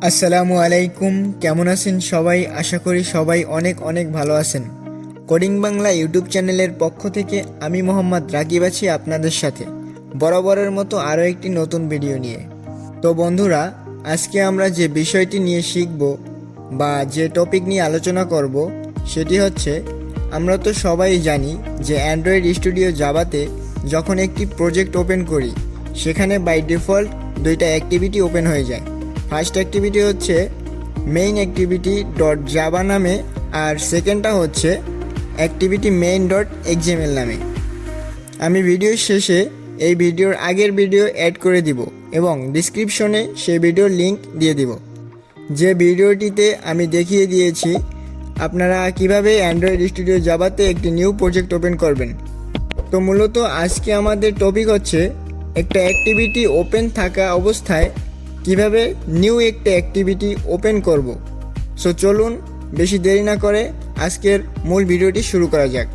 আসসালামু আলাইকুম, কেমন আছেন সবাই? আশা করি সবাই অনেক অনেক ভালো আছেন। কোডিং বাংলা ইউটিউব চ্যানেলের পক্ষ থেকে আমি মোহাম্মদ রাকিব আছি আপনাদের সাথে বরাবরের মতো আরও একটি নতুন ভিডিও নিয়ে। তো বন্ধুরা, আজকে আমরা যে বিষয়টি নিয়ে শিখব বা যে টপিক নিয়ে আলোচনা করব সেটি হচ্ছে, আমরা তো সবাই জানি যে অ্যান্ড্রয়েড স্টুডিও জাভাতে যখন একটি প্রজেক্ট ওপেন করি সেখানে বাই ডিফল্ট দুইটা অ্যাক্টিভিটি ওপেন হয়ে যায়। ফার্স্ট অ্যাক্টিভিটি হচ্ছে মেইন অ্যাক্টিভিটি ডট জাভা নামে, আর সেকেন্ডটা হচ্ছে অ্যাক্টিভিটি মেইন ডট এক্সএমএল নামে। আমি ভিডিওর শেষে এই ভিডিওর আগের ভিডিও অ্যাড করে দিব এবং ডিসক্রিপশনে সেই ভিডিওর লিংক দিয়ে দিব, যে ভিডিওটিতে আমি দেখিয়ে দিয়েছি আপনারা কিভাবে অ্যান্ড্রয়েড স্টুডিও জাভাতে একটি নিউ প্রজেক্ট ওপেন করবেন। তো মূলত আজকে আমাদের টপিক হচ্ছে একটা অ্যাক্টিভিটি ওপেন থাকা অবস্থায় কিভাবে নিউ একটা অ্যাক্টিভিটি ওপেন করব। সো চলুন বেশি দেরি না করে আজকের মূল ভিডিওটি শুরু করা যাক।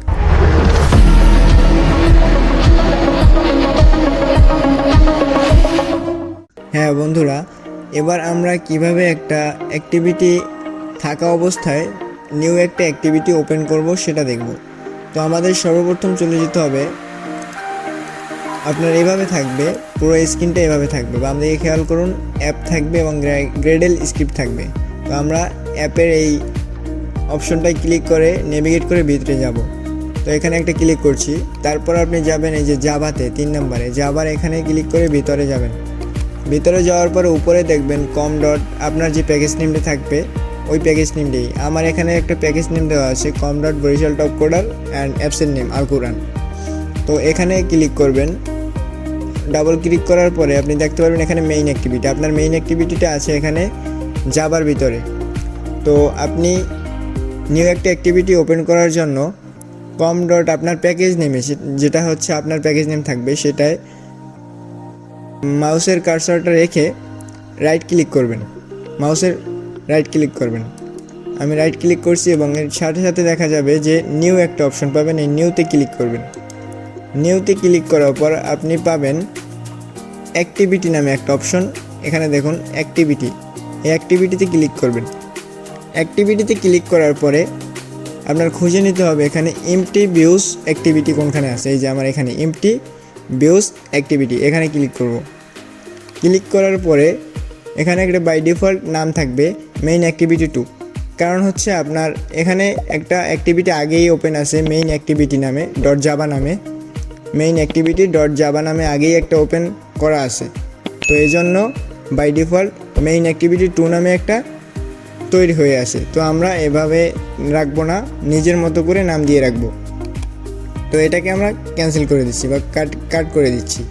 হ্যাঁ বন্ধুরা, এবার আমরা কিভাবে একটা অ্যাক্টিভিটি থাকা অবস্থায় নিউ একটা অ্যাক্টিভিটি ওপেন করব সেটা দেখব। তো আমাদের সর্বপ্রথম চলে যেতে হবে, আপনার এভাবে থাকবে, পুরো স্ক্রিনটা এভাবে থাকবে, বাম দিকে খেয়াল করুন, অ্যাপ থাকবে এবং গ্রেডেল স্ক্রিপ্ট থাকবে। তো আমরা অ্যাপের এই অপশনটায় ক্লিক করে নেভিগেট করে ভিতরে যাব। তো এখানে একটা ক্লিক করছি, তারপর আপনি যাবেন এই যে জাভাতে 3 নম্বরে, জাভার এখানে ক্লিক করে ভিতরে যাবেন। ভিতরে যাওয়ার পরে উপরে দেখবেন কম ডট, আপনার যে প্যাকেজ নেমটা থাকবে ওই প্যাকেজ নেমটাই। আমার এখানে একটা প্যাকেজ নেম দেওয়া আছে, com dot Barishal top coder and অ্যাপসের নেম আল কোরআন। তো এখানে ক্লিক করবেন, ডাবল ক্লিক করার পরে আপনি দেখতে পারবেন এখানে মেইন অ্যাক্টিভিটি, আপনার মেইন অ্যাক্টিভিটিটা আছে এখানে জাভার ভিতরে। তো আপনি নিউ একটা অ্যাক্টিভিটি ওপেন করার জন্য কম ডট আপনার প্যাকেজ নেমে, যেটা হচ্ছে আপনার প্যাকেজ নেম থাকবে, সেটায় মাউসের কার্সারটা রেখে রাইট ক্লিক করবেন, মাউসের রাইট ক্লিক করবেন। আমি রাইট ক্লিক করছি এবং এর সাথে সাথে দেখা যাবে যে নিউ একটা অপশন পাবেন, এই নিউতে ক্লিক করবেন। নিউতে ক্লিক করার পর আপনি পাবেন অ্যাক্টিভিটি নামে একটা অপশন, এখানে দেখুন অ্যাক্টিভিটি, এই অ্যাক্টিভিটিতে ক্লিক করবেন। অ্যাক্টিভিটিতে ক্লিক করার পরে আপনার খুঁজে নিতে হবে এখানে এমটি ভিউজ অ্যাক্টিভিটি কোনখানে আছে। এই যে আমার এখানে এমটি ভিউজ অ্যাক্টিভিটি, এখানে ক্লিক করব। ক্লিক করার পরে এখানে একটা বাই ডিফল্ট নাম থাকবে মেইন অ্যাক্টিভিটি 2, কারণ হচ্ছে আপনার এখানে একটা অ্যাক্টিভিটি আগেই ওপেন আছে মেইন অ্যাক্টিভিটি নামে ডট জাভা নামে, মেইন অ্যাক্টিভিটি ডট জাভা নামে আগেই একটা ওপেন করা আছে। তো এই জন্য বাই ডিফল্ট মেইন অ্যাক্টিভিটি 2 নামে একটা তৈরি হয়ে আসে। তো আমরা এভাবে রাখবো না, নিজের মতো করে নাম দিয়ে রাখবো। তো এটাকে আমরা ক্যান্সেল করে দিচ্ছি বা কাট করে দিচ্ছি।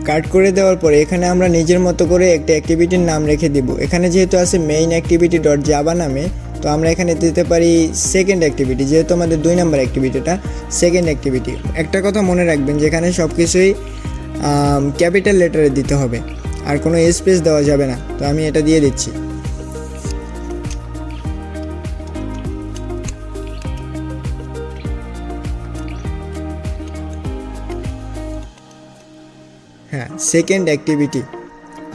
কাট করে দেওয়ার পরে এখানে আমরা নিজের মতো করে একটা অ্যাক্টিভিটির নাম রেখে দিব। এখানে যেহেতু আছে মেইন অ্যাক্টিভিটি ডট জাভা নামে, তো আমরা এখানে দিতে পারি সেকেন্ড অ্যাক্টিভিটি, যেহেতু আমাদের 2 নম্বর অ্যাক্টিভিটিটা সেকেন্ড অ্যাক্টিভিটি। একটা কথা মনে রাখবেন, যেখানে সব কিছুই ক্যাপিটাল লেটারে দিতে হবে, আর কোনো স্পেস দেওয়া যাবে না। তো আমি এটা দিয়ে দিচ্ছি। হ্যাঁ, সেকেন্ড অ্যাক্টিভিটি।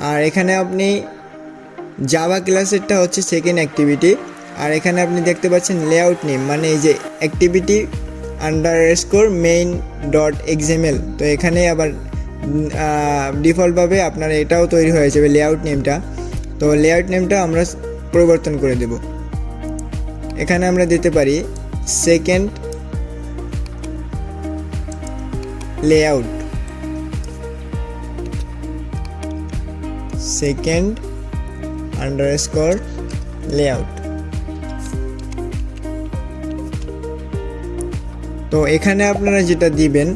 আর এখানে আপনি জাভা ক্লাসেরটা হচ্ছে সেকেন্ড অ্যাক্টিভিটি, আর এখানে আপনি দেখতে পাচ্ছেন লেআউট নেম, মানে এই যে activity underscore main dot XML. তো এখানে আবার ডিফল্টভাবে আপনার এটাও তৈরি হয়ে যাবে লেআউট নেমটা। তো লেআউট নেমটা আমরা পরিবর্তন করে দেব। এখানে আমরা দিতে পারি second layout, second underscore layout. তো এখানে আপনারা যেটা দিবেন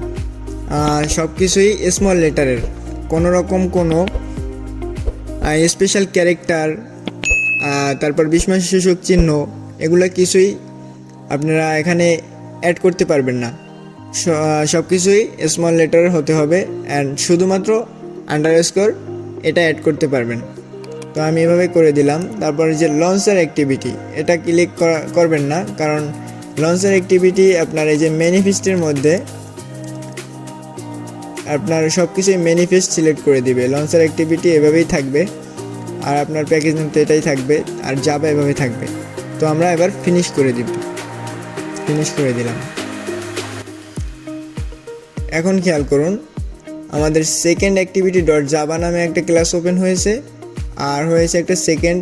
সব কিছুই স্মল লেটারের, কোনো রকম কোনো স্পেশাল ক্যারেক্টার, তারপর বিস্ময়সূচক চিহ্ন, এগুলো কিছুই আপনারা এখানে অ্যাড করতে পারবেন না। সব কিছুই স্মল লেটার হতে হবে, অ্যান্ড শুধুমাত্র আন্ডারস্কোর এটা অ্যাড করতে পারবেন। তো আমি এভাবে করে দিলাম। তারপরে যে লঞ্চার অ্যাক্টিভিটি, এটা ক্লিক করবেন না, কারণ লঞ্চার অ্যাক্টিভিটি আপনার এই যে ম্যানিফেস্টের মধ্যে আপনার সব কিছুই ম্যানিফেস্ট সিলেক্ট করে দিবে। লঞ্চার অ্যাক্টিভিটি এভাবেই থাকবে। আর আপনার প্যাকেজ নেম তো এটাই থাকবে, আর জাভা এভাবে থাকবে। তো আমরা এবার ফিনিশ করে দিলাম। এখন খেয়াল করুন, আমাদের সেকেন্ড অ্যাক্টিভিটি ডট জাভা নামে একটা ক্লাস ওপেন হয়েছে, আর হয়েছে একটা second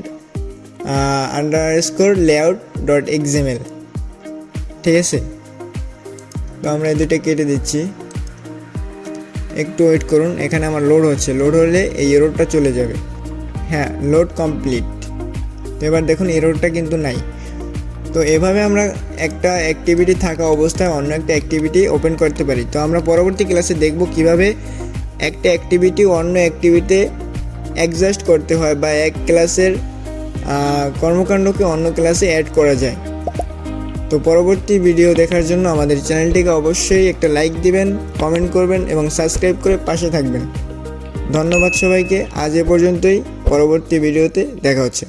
underscore layout dot XML. ঠিক আছে, তো আমরা এই দুটো কেটে দিচ্ছি। একটু ওয়েট করুন, এখানে আমার লোড হচ্ছে, লোড হলে এই এররটা চলে যাবে। হ্যাঁ, লোড কমপ্লিট। তো এবার দেখুন এররটা কিন্তু নাই। তো এভাবে আমরা একটা অ্যাক্টিভিটি থাকা অবস্থায় অন্য একটা অ্যাক্টিভিটি ওপেন করতে পারি। তো আমরা পরবর্তী ক্লাসে দেখব কিভাবে একটা অ্যাক্টিভিটি অন্য অ্যাক্টিভিটিতে অ্যাডজাস্ট করতে হয়, বা এক ক্লাসের কর্মকাণ্ডকে অন্য ক্লাসে অ্যাড করা যায়। তো পরবর্তী ভিডিও দেখার জন্য আমাদের চ্যানেলটিকে অবশ্যই একটা লাইক দিবেন, কমেন্ট করবেন এবং সাবস্ক্রাইব করে পাশে থাকবেন। ধন্যবাদ সবাইকে। আজ এ পর্যন্তই, পরবর্তী ভিডিওতে দেখা হচ্ছে।